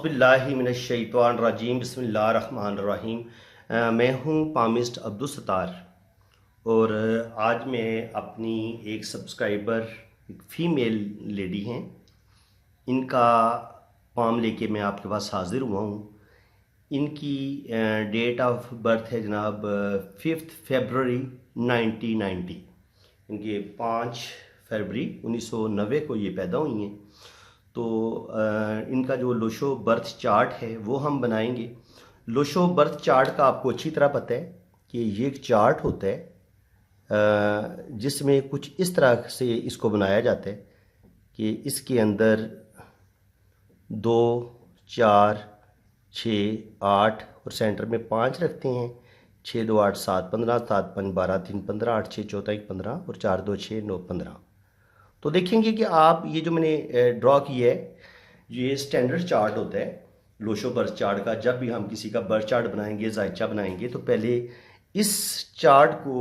औज़ुबिल्लाहिमिनश्शैतानिर्रजीम बिस्मिल्लाहिर्रहमानिर्रहीम। मैं हूँ पामिस्ट अब्दुल सत्तार और आज मैं अपनी एक सब्सक्राइबर, एक फ़ीमेल लेडी हैं, इनका पाम लेके मैं आपके पास हाज़िर हुआ हूँ। इनकी डेट ऑफ बर्थ है जनाब 5 फरवरी 1990। इनके 5 फरवरी 1990 को ये पैदा हुई हैं। तो इनका जो लोशो बर्थ चार्ट है वो हम बनाएंगे। लोशो बर्थ चार्ट का आपको अच्छी तरह पता है कि ये एक चार्ट होता है जिसमें कुछ इस तरह से इसको बनाया जाता है कि इसके अंदर 2, 4, 6, 8 और सेंटर में 5 रखते हैं। 6, 2, 8, 7, 15, 7, 5, 12, 3, 15, 8, 6, 14, 1, 15 और 4, 2, 6, 9, 15। तो देखेंगे कि आप ये जो मैंने ड्रॉ किया है ये स्टैंडर्ड चार्ट होता है लोशो बर्थ चार्ट का। जब भी हम किसी का बर्थ चार्ट बनाएंगे, जायचा बनाएंगे, तो पहले इस चार्ट को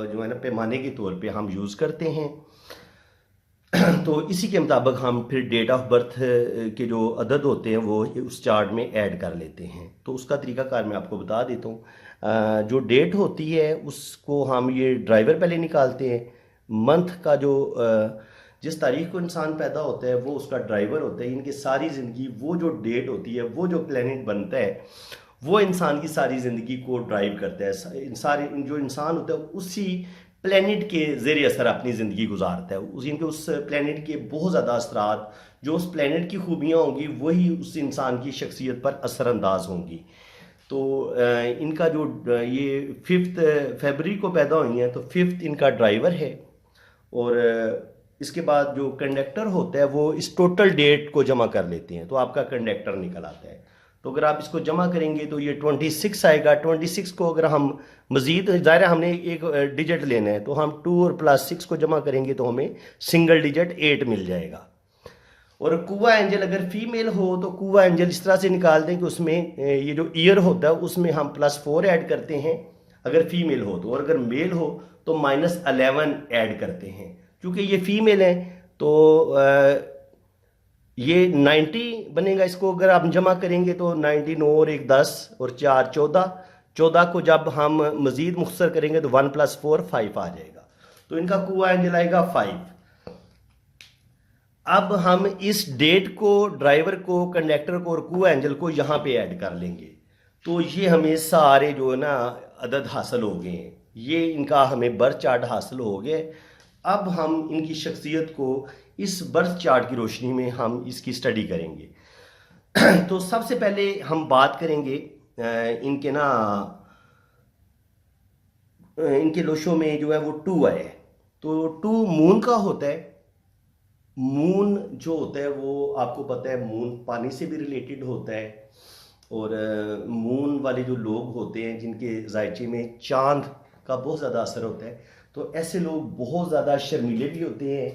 जो है ना पैमाने के तौर पे हम यूज़ करते हैं। तो इसी के मुताबिक हम फिर डेट ऑफ बर्थ के जो अदद होते हैं वो उस चार्ट में ऐड कर लेते हैं। तो उसका तरीकाकार मैं आपको बता देता हूँ। जो डेट होती है उसको हम ये ड्राइवर पहले निकालते हैं। मंथ का जो जिस तारीख को इंसान पैदा होता है वो उसका ड्राइवर होता है। इनकी सारी ज़िंदगी वो जो डेट होती है, वो जो प्लेनेट बनता है, वो इंसान की सारी ज़िंदगी को ड्राइव करता है। जो इंसान होता है उसी प्लेनेट के ज़ेर असर अपनी ज़िंदगी गुजारता है। इनके उस प्लेनेट के बहुत ज़्यादा असरात, जो उस प्लेनेट की खूबियाँ होंगी, वही उस इंसान की शख्सियत पर असरानंदाज होंगी। तो इनका जो ये 5 फरवरी को पैदा हुई हैं, तो 5 इनका ड्राइवर है। और इसके बाद जो कंडक्टर होता है वो इस टोटल डेट को जमा कर लेते हैं, तो आपका कंडक्टर निकल आता है। तो अगर आप इसको जमा करेंगे तो ये 26 आएगा। 26 को अगर हम मज़ीद ज़ाहिर हमने एक डिजिट लेना है, तो हम 2 और +6 को जमा करेंगे तो हमें सिंगल डिजिट 8 मिल जाएगा। और कुआ एंजल अगर फीमेल हो तो कुआ एंजल इस तरह से निकाल दें कि उसमें ये जो ईयर होता है उसमें हम +4 ऐड करते हैं अगर फीमेल हो तो, और अगर मेल हो तो -11 ऐड करते हैं। क्योंकि ये फीमेल है तो ये 90 बनेगा। इसको अगर आप जमा करेंगे तो 19 और 1 10 और 4 14। 14 को जब हम मज़ीद मुख्तसर करेंगे तो 1 + 4 5 आ जाएगा। तो इनका कुआ एंजल आएगा 5। अब हम इस डेट को, ड्राइवर को, कंडक्टर को और कुआ एंजल को यहाँ पे ऐड कर लेंगे। तो ये हमें सारे जो है ना अदद हासिल हो गए हैं। ये इनका हमें बर्थ चार्ट हासिल हो गया। अब हम इनकी शख्सियत को इस बर्थ चार्ट की रोशनी में हम इसकी स्टडी करेंगे। तो सबसे पहले हम बात करेंगे इनके ना इनके लोशो में जो है वो 2 है। तो 2 मून का होता है। मून जो होता है वो आपको पता है मून पानी से भी रिलेटेड होता है। और मून वाले जो लोग होते हैं जिनके जायचे में चांद का बहुत ज़्यादा असर होता है, तो ऐसे लोग बहुत ज़्यादा शर्मीले भी होते हैं।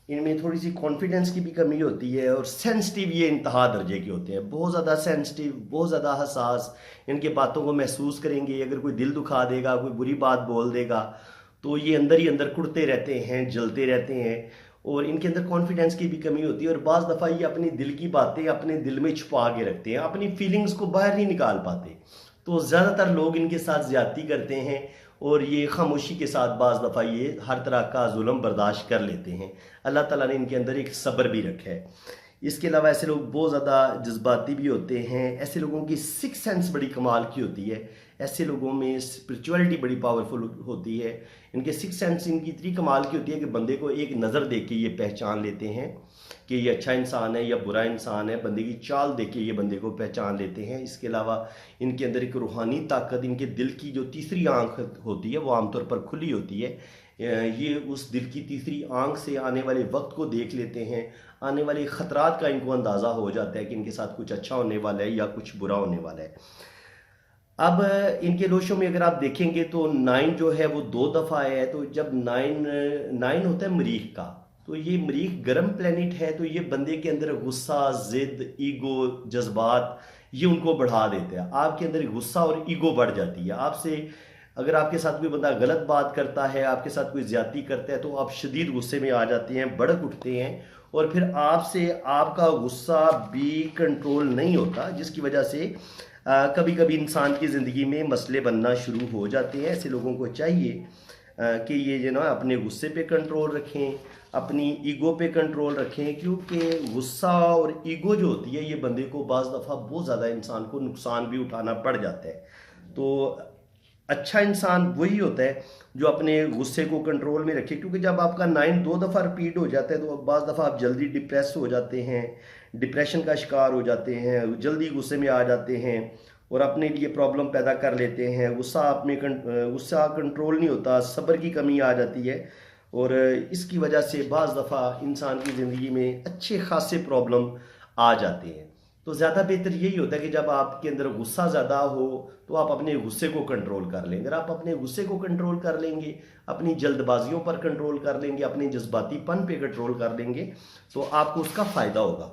इनमें थोड़ी सी कॉन्फिडेंस की भी कमी होती है और सेंसिटिव ये इंतहा दर्जे के होते हैं। बहुत ज़्यादा सेंसिटिव, बहुत ज़्यादा हसास, इनके बातों को महसूस करेंगे। अगर कोई दिल दुखा देगा, कोई बुरी बात बोल देगा, तो ये अंदर ही अंदर कुड़ते रहते हैं, जलते रहते हैं। और इनके अंदर कॉन्फिडेंस की भी कमी होती है और बाज़ दफ़ा ये अपनी दिल की बातें अपने दिल में छुपा के रखते हैं, अपनी फीलिंग्स को बाहर नहीं निकाल पाते। तो ज़्यादातर लोग इनके साथ ज़्यादती करते हैं और ये खामोशी के साथ बाज़ दफ़ा ये हर तरह का जुल्म बर्दाश्त कर लेते हैं। अल्लाह ताला ने इनके अंदर एक सब्र भी रखा है। इसके अलावा ऐसे लोग बहुत ज़्यादा जज्बाती भी होते हैं। ऐसे लोगों की सिक्स सेंस बड़ी कमाल की होती है। ऐसे लोगों में स्पिरिचुअलिटी बड़ी पावरफुल होती है। इनके सिक्स सेंस इनकी इतनी कमाल की होती है कि बंदे को एक नज़र देख के ये पहचान लेते हैं कि ये अच्छा इंसान है या बुरा इंसान है। बंदे की चाल देख के ये बंदे को पहचान लेते हैं। इसके अलावा इनके अंदर एक रूहानी ताकत, इनके दिल की जो तीसरी आंख होती है वो आमतौर पर खुली होती है। ये उस दिल की तीसरी आंख से आने वाले वक्त को देख लेते हैं। आने वाले ख़तरात का इनको अंदाज़ा हो जाता है कि इनके साथ कुछ अच्छा होने वाला है या कुछ बुरा होने वाला है। अब इनके लोशों में अगर आप देखेंगे तो 9 जो है वो 2 दफ़ा है। तो जब 9 होता है मरीख का, तो ये मरीख गर्म प्लेनेट है। तो ये बंदे के अंदर गुस्सा, ज़िद, ईगो, जज्बात ये उनको बढ़ा देते हैं। आपके अंदर गुस्सा और ईगो बढ़ जाती है। आपसे अगर आपके साथ कोई बंदा गलत बात करता है, आपके साथ कोई ज्यादती करता है, तो आप शदीद गुस्से में आ जाते हैं, भड़क उठते हैं और फिर आपसे आपका गुस्सा भी कंट्रोल नहीं होता, जिसकी वजह से कभी कभी इंसान की ज़िंदगी में मसले बनना शुरू हो जाते हैं। ऐसे लोगों को चाहिए कि ये जो ना अपने गुस्से पे कंट्रोल रखें, अपनी ईगो पे कंट्रोल रखें, क्योंकि गुस्सा और ईगो जो होती है ये बंदे को बाज़ दफ़ा बहुत ज़्यादा इंसान को नुकसान भी उठाना पड़ जाता है। तो अच्छा इंसान वही होता है जो अपने गुस्से को कंट्रोल में रखे, क्योंकि जब आपका 2 दफ़ा रिपीट हो जाता है तो बाज़ दफ़ा आप जल्दी डिप्रेस हो जाते हैं, डिप्रेशन का शिकार हो जाते हैं, जल्दी गुस्से में आ जाते हैं और अपने लिए प्रॉब्लम पैदा कर लेते हैं। गुस्सा कंट्रोल नहीं होता, सब्र की कमी आ जाती है और इसकी वजह से बाज़ दफ़ा इंसान की ज़िंदगी में अच्छे खासे प्रॉब्लम आ जाते हैं। तो ज़्यादा बेहतर यही होता है कि जब आपके अंदर गुस्सा ज़्यादा हो तो आप अपने गुस्से को कंट्रोल कर लें। अगर आप अपने गुस्से को कंट्रोल कर लेंगे, अपनी जल्दबाजियों पर कंट्रोल कर लेंगे, अपने जज्बातीपन पे कंट्रोल कर लेंगे तो आपको उसका फ़ायदा होगा।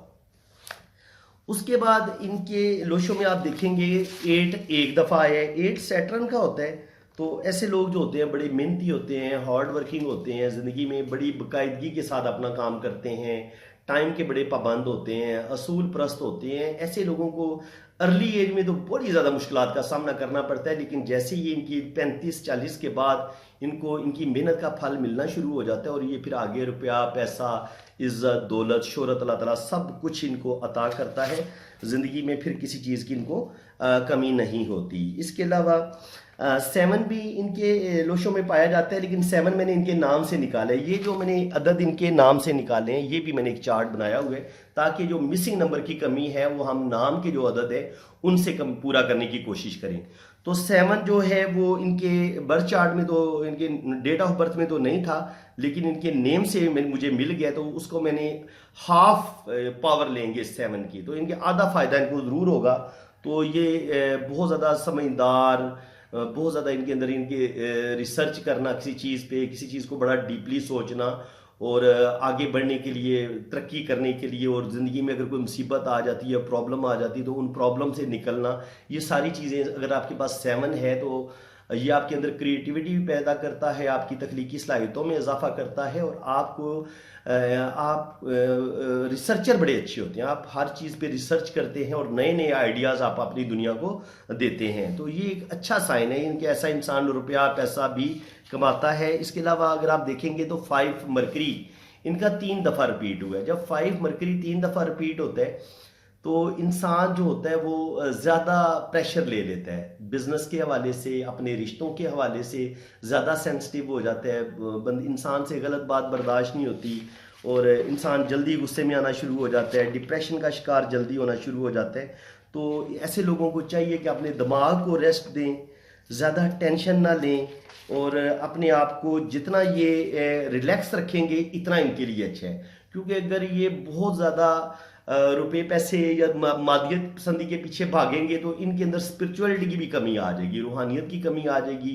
उसके बाद इनके लोशों में आप देखेंगे 8 एक दफ़ा है। 8 सैटर्न का होता है। तो ऐसे लोग जो होते हैं बड़े मेहनती होते हैं, हार्ड वर्किंग होते हैं, ज़िंदगी में बड़ी बाकायदगी के साथ अपना काम करते हैं, टाइम के बड़े पाबंद होते हैं, असूल परस्त होते हैं। ऐसे लोगों को अर्ली एज में तो बड़ी ज़्यादा मुश्किलात का सामना करना पड़ता है, लेकिन जैसे ही इनकी 35-40 के बाद इनको इनकी मेहनत का फल मिलना शुरू हो जाता है और ये फिर आगे रुपया, पैसा, इज़्ज़त, दौलत, शोहरत अल्लाह ताला सब कुछ इनको अता करता है। ज़िंदगी में फिर किसी चीज़ की इनको कमी नहीं होती। इसके अलावा 7 भी इनके लोशों में पाया जाता है, लेकिन 7 मैंने इनके नाम से निकाला है। ये जो मैंने अदद इनके नाम से निकाले हैं ये भी मैंने एक चार्ट बनाया हुआ है, ताकि जो मिसिंग नंबर की कमी है वो हम नाम के जो अदद है उनसे कम पूरा करने की कोशिश करें। तो 7 जो है वो इनके बर्थ चार्ट में तो इनके डेट ऑफ बर्थ में तो नहीं था, लेकिन इनके नेम से मुझे मिल गया, तो उसको मैंने हाफ पावर लेंगे 7 की, तो इनके आधा फ़ायदा इनको ज़रूर होगा। तो ये बहुत ज़्यादा समझदार, बहुत ज़्यादा इनके अंदर इनके रिसर्च करना किसी चीज़ पे, किसी चीज़ को बड़ा डीपली सोचना और आगे बढ़ने के लिए, तरक्की करने के लिए, और ज़िंदगी में अगर कोई मुसीबत आ जाती है, प्रॉब्लम आ जाती है तो उन प्रॉब्लम से निकलना, ये सारी चीज़ें अगर आपके पास 7 है तो ये आपके अंदर क्रिएटिविटी भी पैदा करता है, आपकी तख्लीकी सलाहियतों में इजाफा करता है और आपको आप रिसर्चर बड़े अच्छे होते हैं। आप हर चीज़ पे रिसर्च करते हैं और नए नए आइडियाज़ आप अपनी दुनिया को देते हैं। तो ये एक अच्छा साइन है इनके, ऐसा इंसान रुपया पैसा भी कमाता है। इसके अलावा अगर आप देखेंगे तो 5 मरकरी इनका 3 दफ़ा रिपीट हुआ है। जब 5 मरकरी 3 दफ़ा रिपीट होता है तो इंसान जो होता है वो ज़्यादा प्रेशर ले लेता है, बिजनेस के हवाले से, अपने रिश्तों के हवाले से ज़्यादा सेंसिटिव हो जाता है। इंसान से गलत बात बर्दाश्त नहीं होती और इंसान जल्दी गुस्से में आना शुरू हो जाता है, डिप्रेशन का शिकार जल्दी होना शुरू हो जाता है। तो ऐसे लोगों को चाहिए कि अपने दिमाग को रेस्ट दें, ज़्यादा टेंशन ना लें और अपने आप को जितना ये रिलैक्स रखेंगे इतना इनके लिए अच्छा है। क्योंकि अगर ये बहुत ज़्यादा रुपए पैसे या मादियत पसंदी के पीछे भागेंगे तो इनके अंदर स्पिरिचुअलिटी की भी कमी आ जाएगी, रूहानियत की कमी आ जाएगी,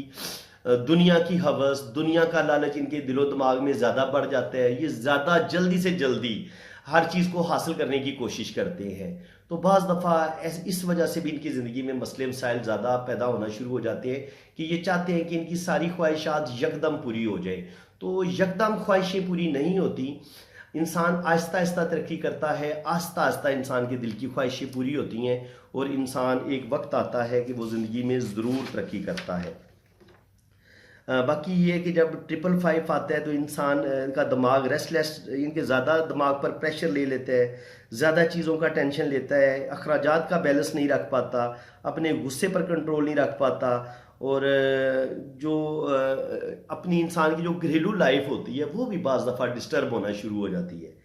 दुनिया की हवस, दुनिया का लालच इनके दिलो दिमाग में ज़्यादा बढ़ जाता है। ये ज़्यादा जल्दी से जल्दी हर चीज़ को हासिल करने की कोशिश करते हैं। तो बाज़ दफ़ा इस वजह से भी इनकी ज़िंदगी में मसले मसाइल ज़्यादा पैदा होना शुरू हो जाते हैं कि ये चाहते हैं कि इनकी सारी ख्वाहिशात यकदम पूरी हो जाए। तो यकदम ख्वाहिशें पूरी नहीं होती, इंसान आहिस्ता आहिस्ता तरक्की करता है, आहिस्ता आहिस्ता इंसान के दिल की ख्वाहिशें पूरी होती हैं और इंसान एक वक्त आता है कि वो ज़िंदगी में ज़रूर तरक्की करता है। बाकी ये है कि जब 555 आता है तो इंसान का दिमाग रेस्टलेस, इनके ज़्यादा दिमाग पर प्रेशर ले लेता है, ज़्यादा चीज़ों का टेंशन लेता है, अखराजात का बैलेंस नहीं रख पाता, अपने गुस्से पर कंट्रोल नहीं रख पाता और जो अपनी इंसान की जो घरेलू लाइफ होती है वो भी बाज़ दफ़ा डिस्टर्ब होना शुरू हो जाती है।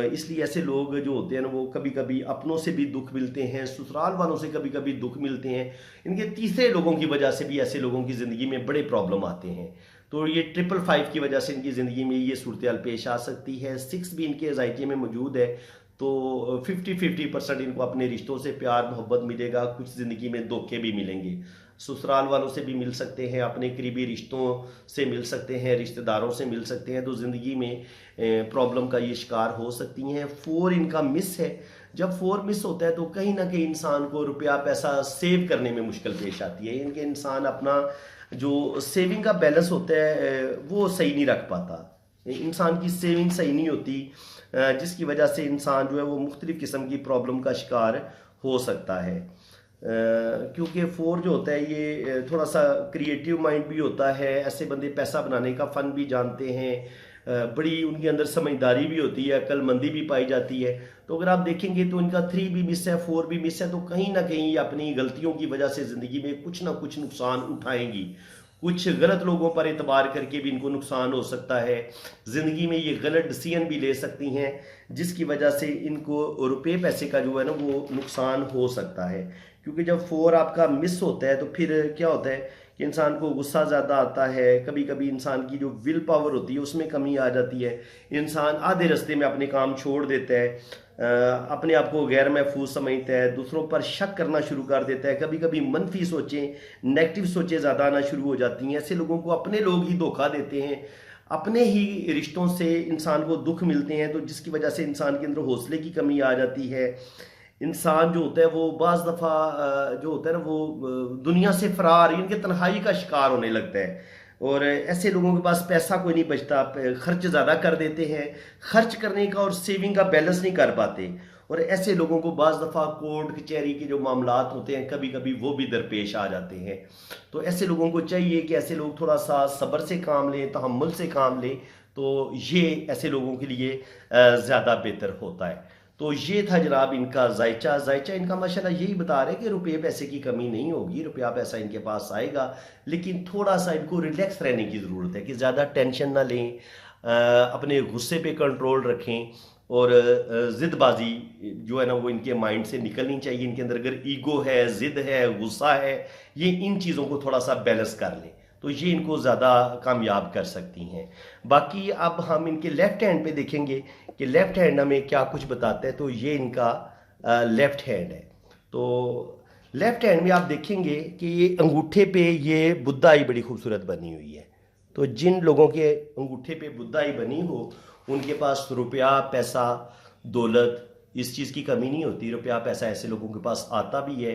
इसलिए ऐसे लोग जो होते हैं ना वो कभी कभी अपनों से भी दुख मिलते हैं, ससुराल वालों से कभी कभी दुख मिलते हैं, इनके तीसरे लोगों की वजह से भी ऐसे लोगों की ज़िंदगी में बड़े प्रॉब्लम आते हैं। तो ये 555 की वजह से इनकी ज़िंदगी में ये सूरत पेश आ सकती है। 6 भी इनके एंजाइटी में मौजूद है, तो 50-50% इनको अपने रिश्तों से प्यार मोहब्बत मिलेगा, कुछ ज़िंदगी में धोखे भी मिलेंगे, ससुराल वालों से भी मिल सकते हैं, अपने करीबी रिश्तों से मिल सकते हैं, रिश्तेदारों से मिल सकते हैं। तो ज़िंदगी में प्रॉब्लम का ये शिकार हो सकती हैं। 4 इनका मिस है। जब 4 मिस होता है तो कहीं ना कहीं इंसान को रुपया पैसा सेव करने में मुश्किल पेश आती है। इनके इंसान अपना जो सेविंग का बैलेंस होता है वो सही नहीं रख पाता, इंसान की सेविंग सही नहीं होती, जिसकी वजह से इंसान जो है वो मुख्तलिफ़ किस्म की प्रॉब्लम का शिकार हो सकता है। क्योंकि 4 जो होता है ये थोड़ा सा क्रिएटिव माइंड भी होता है, ऐसे बंदे पैसा बनाने का फ़न भी जानते हैं, बड़ी उनके अंदर समझदारी भी होती है, अक्लमंदी भी पाई जाती है। तो अगर आप देखेंगे तो इनका 3 भी मिस है, 4 भी मिस है, तो कहीं ना कहीं ये अपनी गलतियों की वजह से ज़िंदगी में कुछ ना कुछ नुकसान उठाएंगी। कुछ गलत लोगों पर एतबार करके भी इनको नुकसान हो सकता है, ज़िंदगी में ये गलत डिसीजन भी ले सकती हैं, जिसकी वजह से इनको रुपये पैसे का जो है ना वो नुकसान हो सकता है। क्योंकि जब 4 आपका मिस होता है तो फिर क्या होता है कि इंसान को गुस्सा ज़्यादा आता है, कभी कभी इंसान की जो विल पावर होती है उसमें कमी आ जाती है, इंसान आधे रास्ते में अपने काम छोड़ देता है, अपने आप को गैर महफूज समझता है, दूसरों पर शक करना शुरू कर देता है, कभी कभी मनफी सोचें, नेगेटिव सोचें ज़्यादा आना शुरू हो जाती हैं। ऐसे लोगों को अपने लोग ही धोखा देते हैं, अपने ही रिश्तों से इंसान को दुख मिलते हैं, तो जिसकी वजह से इंसान के अंदर हौसले की कमी आ जाती है। इंसान जो होता है वो बाज़ दफ़ा जो होता है ना वो दुनिया से फरार, इनके तन्हाई का शिकार होने लगता है। और ऐसे लोगों के पास पैसा कोई नहीं बचता, खर्च ज़्यादा कर देते हैं, खर्च करने का और सेविंग का बैलेंस नहीं कर पाते। और ऐसे लोगों को बाज़ दफ़ा कोर्ट कचहरी के जो मामलात होते हैं कभी कभी वो भी दरपेश आ जाते हैं। तो ऐसे लोगों को चाहिए कि ऐसे लोग थोड़ा सा सब्र से काम लें, तहम्मुल से काम लें, तो ये ऐसे लोगों के लिए ज़्यादा बेहतर होता है। तो ये था जनाब इनका जायचा इनका माशाल्लाह यही बता रहे कि रुपये पैसे की कमी नहीं होगी, रुपया पैसा इनके पास आएगा, लेकिन थोड़ा सा इनको रिलैक्स रहने की ज़रूरत है कि ज़्यादा टेंशन ना लें, अपने गुस्से पे कंट्रोल रखें, और ज़िदबाजी जो है ना वो इनके माइंड से निकलनी चाहिए। इनके अंदर अगर ईगो है, ज़िद है, गुस्सा है, ये इन चीज़ों को थोड़ा सा बैलेंस कर लें तो ये इनको ज़्यादा कामयाब कर सकती हैं। बाकी अब हम इनके लेफ़्ट हैंड पे देखेंगे कि लेफ़्ट हैंड हमें क्या कुछ बताता है। तो ये इनका लेफ़्ट हैंड है। तो लेफ़्ट हैंड में आप देखेंगे कि ये अंगूठे पे ये बुद्धाई बड़ी खूबसूरत बनी हुई है। तो जिन लोगों के अंगूठे पे बुद्धाई बनी हो उनके पास रुपया पैसा दौलत इस चीज़ की कमी नहीं होती। रुपया पैसा ऐसे लोगों के पास आता भी है,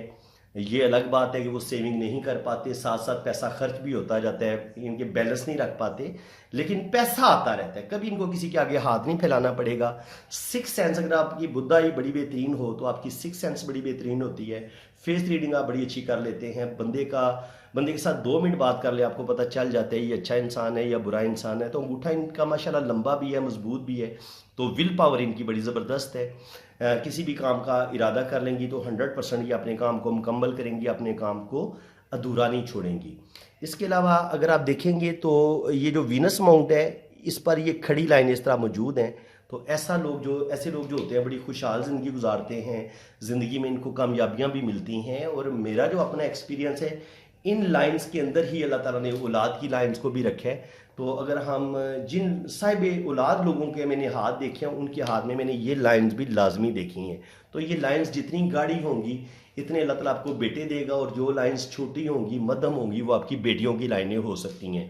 ये अलग बात है कि वो सेविंग नहीं कर पाते, साथ साथ पैसा खर्च भी होता जाता है, इनके बैलेंस नहीं रख पाते, लेकिन पैसा आता रहता है, कभी इनको किसी के आगे हाथ नहीं फैलाना पड़ेगा। सिक्स सेंस अगर आपकी बुद्धाई बड़ी बेहतरीन हो तो आपकी सिक्स सेंस बड़ी बेहतरीन होती है। फेस रीडिंग आप बड़ी अच्छी कर लेते हैं, बंदे के साथ 2 मिनट बात कर ले आपको पता चल जाता है ये अच्छा इंसान है या बुरा इंसान है। तो अंगूठा इनका माशाल्लाह लंबा भी है, मजबूत भी है, तो विल पावर इनकी बड़ी ज़बरदस्त है। किसी भी काम का इरादा कर लेंगी तो 100% ये अपने काम को मुकम्मल करेंगी, अपने काम को अधूरा नहीं छोड़ेंगी। इसके अलावा अगर आप देखेंगे तो ये जो वीनस माउंट है इस पर ये खड़ी लाइन इस तरह मौजूद हैं। तो ऐसे लोग जो होते हैं बड़ी खुशहाल ज़िंदगी गुजारते हैं, ज़िंदगी में इनको कामयाबियाँ भी मिलती हैं। और मेरा जो अपना एक्सपीरियंस है इन लाइंस के अंदर ही अल्लाह ताला ने औलाद की लाइंस को भी रखा है। तो अगर हम जिन साहिब औलाद लोगों के मैंने हाथ देखे हैं उनके हाथ में मैंने ये लाइंस भी लाजमी देखी हैं। तो ये लाइंस जितनी गाढ़ी होंगी इतने अल्लाह ताला आपको बेटे देगा, और जो लाइंस छोटी होंगी मध्यम होंगी वो आपकी बेटियों की लाइनें हो सकती हैं।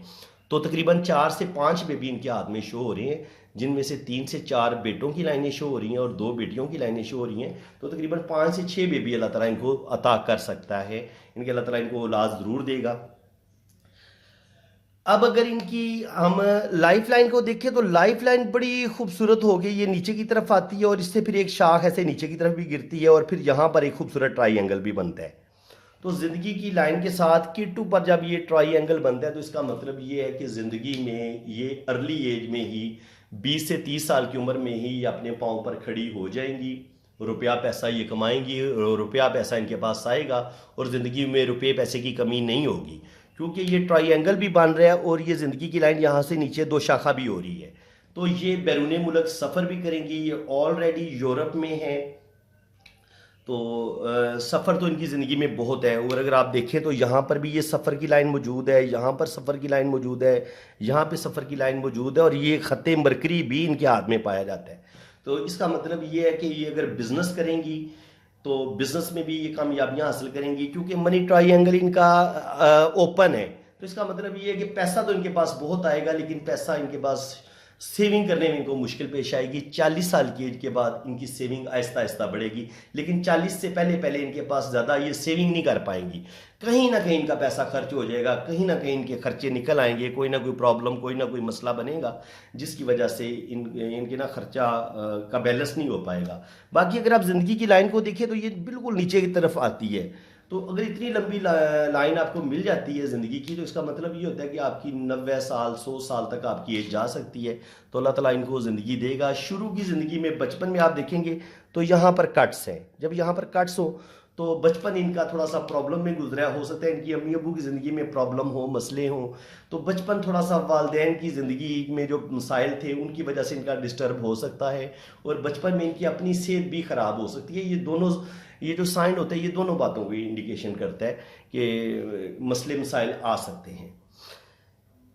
तो तकरीबन 4 से 5 बेबी इनके हाथ में शो हो रही हैं, जिनमें से 3 से 4 बेटों की लाइनें शो हो रही हैं और 2 बेटियों की लाइनें शो हो रही हैं। तो तकरीबन 5 से 6 बेबी अल्लाह ताला इनको अता कर सकता है, इनके अल्लाह ताला इनको औलाद ज़रूर देगा। अब अगर इनकी हम लाइफ लाइन को देखें तो लाइफ लाइन बड़ी खूबसूरत हो गई, ये नीचे की तरफ आती है और इससे फिर एक शाख ऐसे नीचे की तरफ भी गिरती है और फिर यहाँ पर एक खूबसूरत ट्राईएंगल भी बनता है। तो ज़िंदगी की लाइन के साथ किट्टू पर जब ये ट्राईएंगल बनता है तो इसका मतलब ये है कि ज़िंदगी में ये अर्ली एज में ही 20 से 30 साल की उम्र में ही अपने पाँव पर खड़ी हो जाएंगी, रुपया पैसा ये कमाएंगी, रुपया पैसा इनके पास आएगा और ज़िंदगी में रुपये पैसे की कमी नहीं होगी, क्योंकि ये ट्राईएंगल भी बन रहा है और ये ज़िंदगी की लाइन यहाँ से नीचे 2 शाखा भी हो रही है। तो ये बैरून मुल्क सफ़र भी करेंगी, ये ऑलरेडी यूरोप में है। तो सफ़र तो इनकी ज़िंदगी में बहुत है। और अगर आप देखें तो यहाँ पर भी ये सफ़र की लाइन मौजूद है, यहाँ पर सफ़र की लाइन मौजूद है, यहाँ पे सफ़र की लाइन मौजूद है और ये ख़त्ते मरकरी भी इनके हाथ में पाया जाता है। तो इसका मतलब ये है कि ये अगर बिज़नेस करेंगी तो बिज़नेस में भी ये कामयाबियाँ हासिल करेंगी, क्योंकि मनी ट्राईएंगल इनका ओपन है। तो इसका मतलब ये है कि पैसा तो इनके पास बहुत आएगा, लेकिन पैसा इनके पास सेविंग करने में इनको मुश्किल पेश आएगी। 40 साल की एज के बाद इनकी सेविंग आहिस्ता आहिस्ता बढ़ेगी, लेकिन 40 से पहले पहले इनके पास ज़्यादा ये सेविंग नहीं कर पाएंगी। कहीं ना कहीं इनका पैसा खर्च हो जाएगा, कहीं ना कहीं इनके खर्चे निकल आएंगे, कोई ना कोई प्रॉब्लम, कोई ना कोई मसला बनेगा जिसकी वजह से इनके ना खर्चा का बैलेंस नहीं हो पाएगा। बाकी अगर आप ज़िंदगी की लाइन को देखें तो ये बिल्कुल नीचे की तरफ आती है। तो अगर इतनी लंबी लाइन आपको मिल जाती है ज़िंदगी की, तो इसका मतलब ये होता है कि आपकी 90 साल 100 साल तक आपकी एज जा सकती है। तो अल्लाह ताला इनको ज़िंदगी देगा। शुरू की ज़िंदगी में बचपन में आप देखेंगे तो यहाँ पर कट्स हैं। जब यहाँ पर कट्स हो तो बचपन इनका थोड़ा सा प्रॉब्लम में गुजरा हो सकता है, इनकी अम्मी अबू की ज़िंदगी में प्रॉब्लम हो, मसले हों, तो बचपन थोड़ा सा वालिदैन की ज़िंदगी में जो मसाइल थे उनकी वजह से इनका डिस्टर्ब हो सकता है, और बचपन में इनकी अपनी सेहत भी ख़राब हो सकती है। ये जो साइन होते हैं ये दोनों बातों को इंडिकेशन करता है कि मसले मसाइल आ सकते हैं।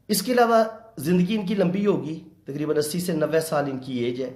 इसके अलावा ज़िंदगी इनकी लंबी होगी, तकरीबन 80 से 90 साल इनकी एज है।